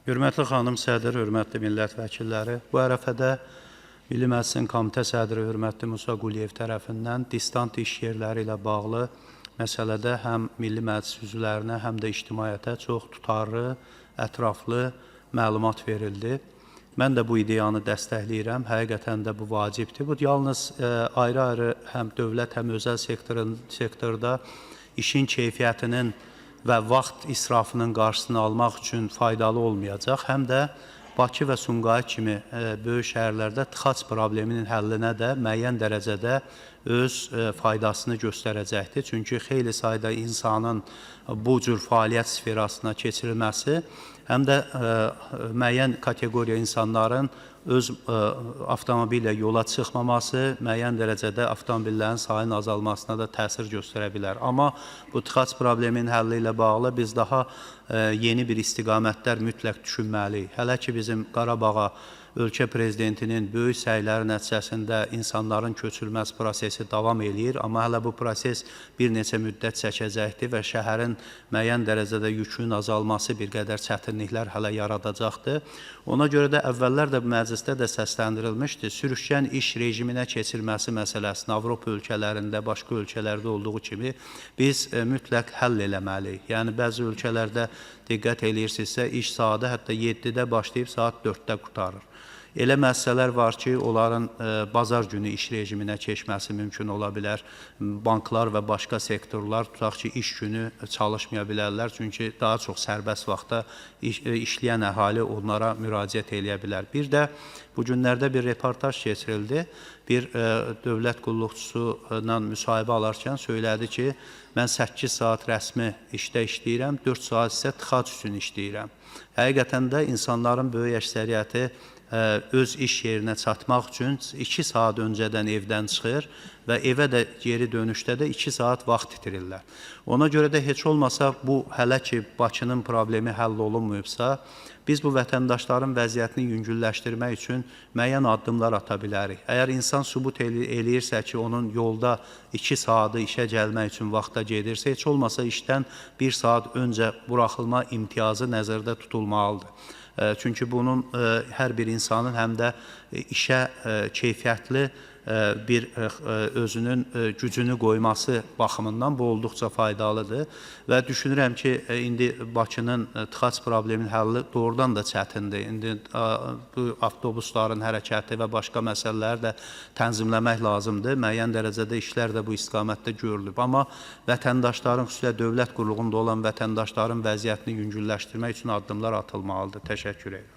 Hörmətli xanım sədr, hörmətli millət vəkilləri, bu ərəfədə Milli Məclisin Komitə sədri hörmətli Musa Quliyev tərəfindən distant iş yerləri ilə bağlı məsələdə həm Milli Məclis üzvlərinə, həm də ictimaiyyətə çox tutarlı, ətraflı məlumat verildi. Mən də bu ideyanı dəstəkləyirəm, həqiqətən də bu vacibdir. Bu yalnız ayrı-ayrı həm dövlət, həm özəl sektorda işin keyfiyyətinin və vaxt israfının qarşısını almaq üçün faydalı olmayacaq, həm də Bakı və Sumqayıt kimi böyük şəhərlərdə tıxac probleminin həllinə də müəyyən dərəcədə öz faydasını göstərəcəkdir. Çünki xeyli sayda insanın bu cür fəaliyyət sferasına keçirilməsi, həm də müəyyən kateqoriya insanların öz avtomobillə yola çıxmaması, müəyyən dərəcədə avtomobillərin sayının azalmasına da təsir göstərə bilər. Amma bu tıxac probleminin həlli ilə bağlı biz daha yeni bir istiqamətlər mütləq düşünməliyik. Hələ ki bizim Qarabağa ölkə prezidentinin böyük səyləri nəticəsində insanların köçülməsi prosesi davam eləyir, amma hələ bu proses bir neçə müddət çəkəcəkdir və şəhərin müəyyən dərəcədə yükünün azalması bir qədər çətinliklər hələ yaradacaqdır. Ona görə də əvvəllər də məclisdə də səsləndirilmişdir. Sürüşkən iş rejiminə keçirilməsi məsələsini Avropa ölkələrində, başqa ölkələrdə olduğu kimi biz mütləq həll eləməliyik. Yəni, bəzi ölkələrdə diqqət eləyirsinizsə, iş saatı hətta 7-də başlayıb saat 4-də qurtarır. Elə məsələlər var ki, onların bazar günü iş rejiminə keçməsi mümkün ola bilər. Banklar və başqa sektorlar tutaq ki, iş günü çalışmaya bilərlər. Çünki daha çox sərbəst vaxtda işləyən əhali onlara müraciət eləyə bilər. Bir də bu günlərdə bir reportaj keçirildi. Bir dövlət qulluqçusu ilə müsahibə alarkən söylədi ki, mən 8 saat rəsmi işdə işləyirəm, 4 saat isə tıxac üçün işləyirəm. Həqiqətən də insanların böyük əksəriyyəti öz iş yerinə çatmaq üçün 2 saat öncədən evdən çıxır və evə də geri dönüşdə də 2 saat vaxt itirirlər. Ona görə də heç olmasa bu hələ ki Bakının problemi həll olunmayıbsa, biz bu vətəndaşların vəziyyətini yüngülləşdirmək üçün müəyyən addımlar ata bilərik. Əgər insan sübut eləyirsə ki, onun yolda 2 saatı işə gəlmək üçün vaxta gedirsə, heç olmasa işdən 1 saat öncə buraxılma imtiyazı nəzərdə tutulmalıdır. Çünki bunun hər bir insanın həm də işə keyfiyyətli bir özünün gücünü qoyması baxımından bu olduqca faydalıdır və düşünürəm ki, indi Bakının tıxac probleminin həlli doğrudan da çətindir. İndi bu avtobusların hərəkəti və başqa məsələləri də tənzimləmək lazımdır. Müəyyən dərəcədə işlər də bu istiqamətdə görülüb. Amma vətəndaşların, xüsusilə dövlət qulluğunda olan vətəndaşların vəziyyətini yüngülləşdirmək üçün addımlar atılmalıdır. Təşəkkür edirəm.